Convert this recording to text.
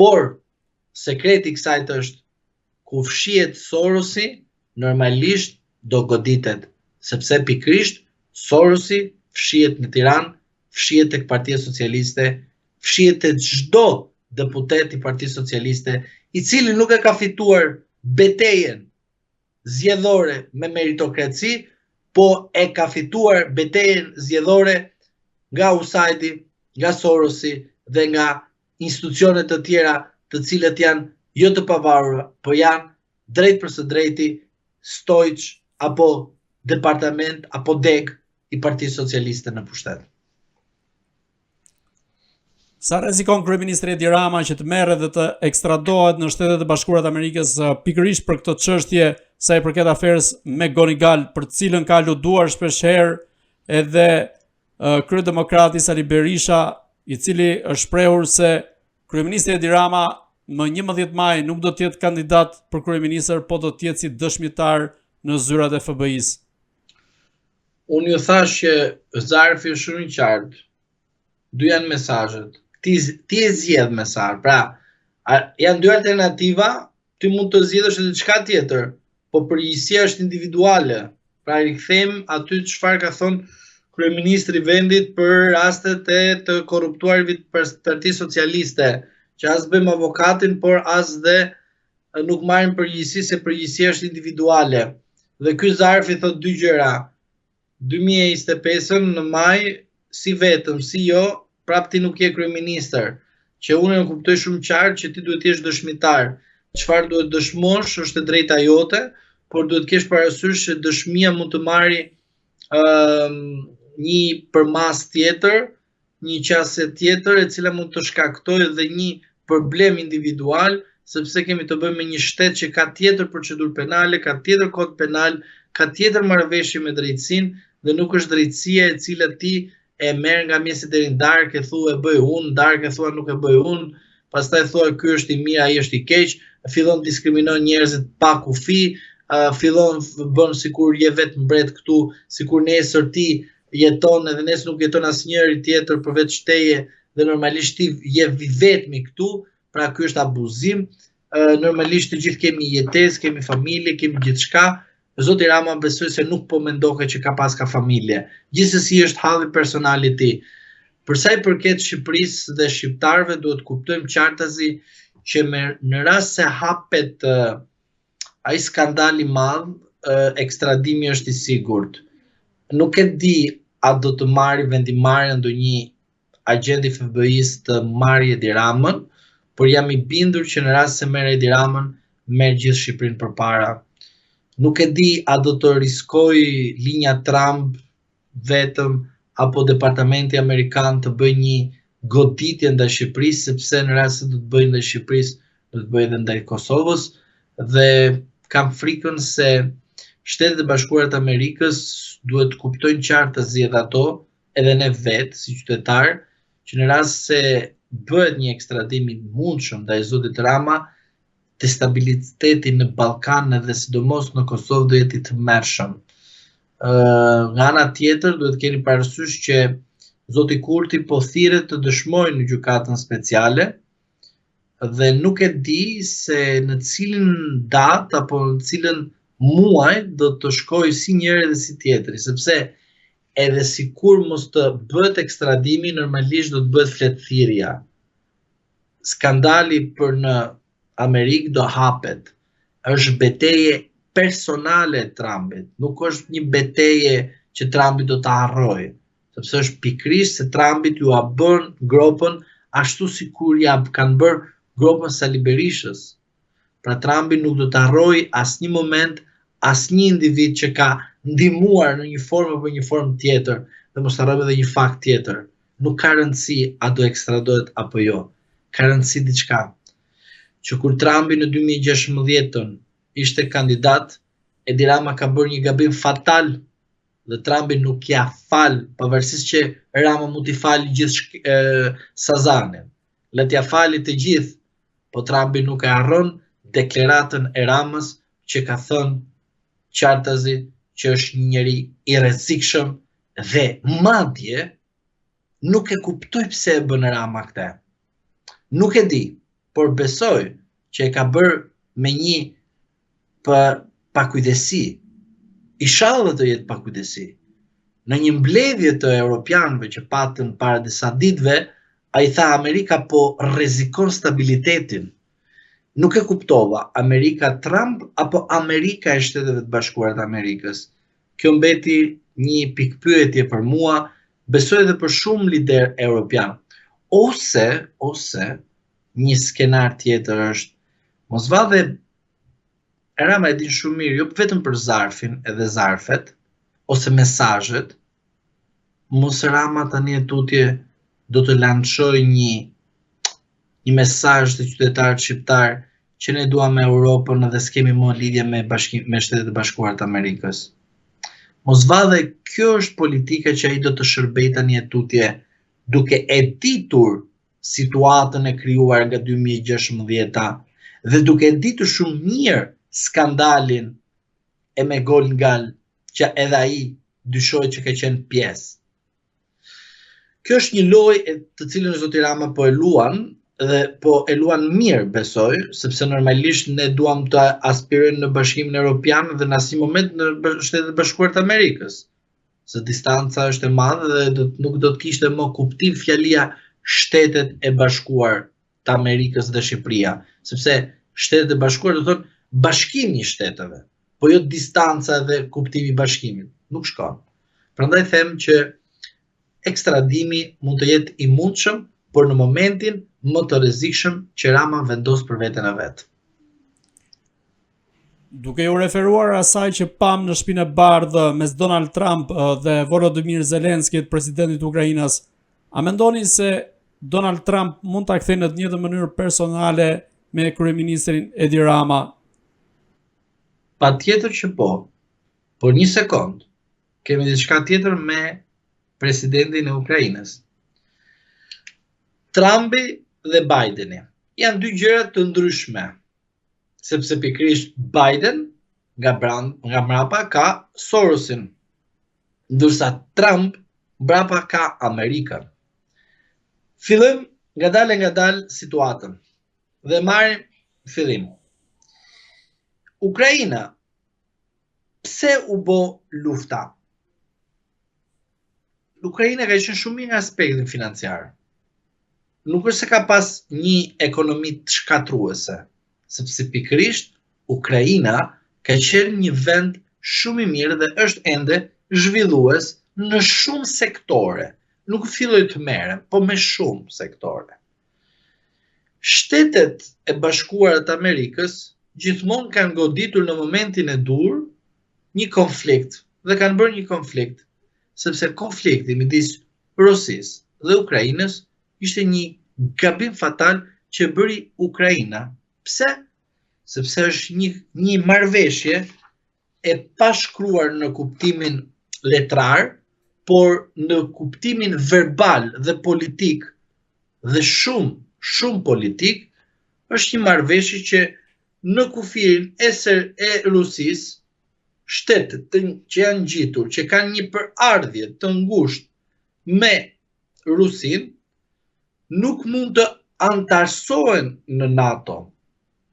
por sekreti i kësaj është ku fshihet Sorosi, normalisht do goditet, sepse pikrisht Sorosi fshihet në Tiranë, fshihet tek Partia Socialiste, fshihet tek çdo deputet i Partisë Socialiste, i cili nuk e ka fituar betejën zgjedhore me meritokraci, po e ka fituar betejën zgjedhore nga USAID-i, nga Sorosi dhe nga institucionet të tjera të cilët janë jo të pavarura, po janë drejt për së drejti Stoiç apo departament apo deg i Partisë Socialiste në pushtet. Sa rrezikon kryeministri Edi Rama që të merret dhe të ekstradohet në Shtetet e Bashkuara të Amerikës pikërisht për këtë çështje sa i përket aferës me Gonigal, për të cilën ka aluduar shpeshherë edhe kryedemokrati Sali Berisha, i cili është shprehur se kryeministri Edi Rama më 11 maj nuk do të jetë kandidat për kryeministër, po do të jetë si dëshmitar në zyrat e FBI-s. Unë ju thash që zarfi është shumë i qartë. Dy janë mesazhet. Ti e zgjedh mesazh. Pra, janë dy alternativa, ti mund të zgjedhësh edhe diçka tjetër, po përgjegjësia është individuale. Pra, rikthejmë aty çfarë ka thonë kryeministri i vendit për rastet e të korruptuarit për Partisë Socialiste, që as bëjmë avokatin, por as dhe nuk marrin përgjegjësi se përgjegjësia është individuale. Dhe ky zarfi thot dy gjëra. 2025 në maj, si vetëm, si jo, prap ti nuk je kryeministër, që unë e kuptoj shumë qartë që ti duhet të jesh dëshmitar. Çfarë duhet dëshmosh është e drejta jote, por duhet kesh parasysh që dëshmia mund të marrë një përmas tjetër, një qasje tjetër e cila mund të shkaktojë edhe një problem individual, sepse kemi të bëjmë me një shtet që ka tjetër procedurë penale, ka tjetër kod penal, ka tjetër marrëveshje me drejtësinë dhe nuk është drejtësia e cila ti e merr nga mjesit deri në darkë, e thua e bëj unë, darkë e thua nuk e bëj unë, pastaj thua ky është i mirë, ai është i keq, fillon diskriminon njerëzit pa kufi, fillon bën sikur je vetë mbret këtu, sikur nesër ti jeton edhe nesër nuk jeton asnjëri tjetër përveç teje dhe normalisht ti je vetmi këtu, pra ky është abuzim. Normalisht të gjithë kemi jetesë, kemi familje, kemi gjithçka. Zoti Rama besoj se nuk po mendohet që ka paska familje. Gjithsesi është halli personal i tij. Për sa i përket Shqipërisë dhe shqiptarëve, duhet kuptojmë qartazi që në rast se hapet ai skandal i madh, ekstradimi është i sigurt. Nuk e di a do të marrë vendimarrje ndonjë agent i FBI-s të marrë Edi Ramën, por jam i bindur që në rast se merr Edi Ramën, merr gjithë Shqipërinë përpara. Nuk e di a do të riskoj linja Trump vetëm apo departamenti amerikan të bëjë një goditje ndaj Shqipërisë, sepse në rast se do të bëjë ndaj Shqipërisë, do të bëjë edhe ndaj Kosovës dhe kam frikën se Shtetet e Bashkuara të Amerikës duhet të kuptojnë qartazi edhe ato, edhe ne vetë si qytetar, që në rast se bëhet një ekstradim i mundshëm ndaj zotit Rama, destabiliteti në Ballkan dhe sidomos në Kosovë do jetë i tmerrshëm. Nga ana tjetër duhet keni parasysh që zoti Kurti po thirret të dëshmojë në gjykatën speciale dhe nuk e di se në cilin datë apo në cilën muaj do të shkojë si njëri dhe si tjetri, sepse edhe sikur mos të bëhet ekstradimi, normalisht do të bëhet fletëthirrja. Skandali për në Amerikë do hapet. Është betejë personale e Trumpit, nuk është një betejë që Trumpi do ta harrojë, sepse është pikërisht se Trumpit ju a bën gropën ashtu sikur ja kanë bërë gropën Sali Berishës. Pra Trumpi nuk do të harrojë asnjë moment asnjë individ që ka ndihmuar në një formë apo një formë tjetër, dhe mos harrojmë edhe një fakt tjetër. Nuk ka rëndësi a do ekstradohet apo jo. Ka rëndësi diçka. Që kur Trumpi në 2016 ishte kandidat, Edi Rama ka bërë një gabim fatal dhe Trumpi nuk ja fal, pavarësisht që Rama mund t'i falë gjithë Sazanin. Le t'ja fali të gjithë, po Trumpi nuk e harron deklaratën e Ramës që ka thënë qartazi që është një njeri i rrezikshëm dhe madje nuk e kuptoj pse e bën Rama këtë. Nuk e di. por besoj që e ka bërë me një pakujdesi. Inshallah të jetë pakujdesi. Në një mbledhje të europianëve që patën para disa ditëve, ai tha Amerika po rrezikon stabilitetin. Nuk e kuptova, Amerika Trump apo Amerika e Shteteve të Bashkuara të Amerikës. Kjo mbeti një pikpyetje për mua, besoj edhe për shumë lider europian. Ose një skenar tjetër është, mos vadhe Rama e din shumë mirë, jo vetëm për zarfin edhe zarfet, ose mesazhet, mos Rama tani e tutje do të lançojë një mesazh të qytetarët shqiptar që ne duam me Europën dhe s'kemi më lidhje me Shtetet e Bashkuara të Amerikës. Mos vadhe, kjo është politika që ai do të shërbejë tani e tutje duke e ditur situatën e krijuar nga 2016 dhe duke e ditur shumë mirë skandalin e me gol ngal që edhe ai dyshoi që ka qenë pjesë. Kjo është një lojë të cilën zoti Rama po e luan dhe po e luan mirë besoj, sepse normalisht ne duam të aspirojmë në Bashkimin Evropian dhe në asnjë moment në Shtetet e Bashkuara të Amerikës. Se distanca është e madhe dhe nuk do të kishte më kuptim fjalia Shtetet e Bashkuar të Amerikës dhe Shqipëria, sepse Shtetet e Bashkuar do thonë bashkimi i shteteve, po jo distanca dhe kuptimi i bashkimit. Nuk shkon. Prandaj them që ekstradimi mund të jetë i mundshëm, por në momentin më të rrezikshëm që Rama vendos për veten e vet. Duke u referuar asaj që pam në Shtëpinë e Bardhë mes Donald Trump dhe Volodymyr Zelenski, presidentit të Ukrainës, a mendoni se Donald Trump mund ta kthejë në të njëjtën mënyrë personale me kryeministrin Edi Rama? Patjetër që po. Por një sekond, kemi diçka tjetër me presidentin e Ukrainës. Trumpi dhe Bideni janë dy gjëra të ndryshme, sepse pikërisht Biden nga mbrapa ka Sorosin, ndërsa Trump mbrapa ka Amerikën. Fillojmë ngadalë situatën dhe marrim fillim. Ukraina, pse u bë lufta? Ukraina ka qenë shumë mirë nga aspekti financiar. Nuk është se ka pas një ekonomi të shkatruese, sepse pikërisht Ukraina ka qenë një vend shumë i mirë dhe është ende zhvillues në shumë sektore. Nuk filloi të merren, po me shumë sektore. Shtetet e Bashkuara të Amerikës gjithmonë kanë goditur në momentin e dur një konflikt dhe kanë bërë një konflikt, sepse konflikti midis Rusisë dhe Ukrainës ishte një gabim fatal që bëri Ukraina. Pse? Sepse është një marrëveshje e pashkruar në kuptimin letrar, por në kuptimin verbal dhe politik dhe shumë politik, është një marrëveshje që në kufirin e Rusisë, shtetet që janë ngjitur, që kanë një përardhje të ngushtë me Rusinë, nuk mund të antarësohen në NATO.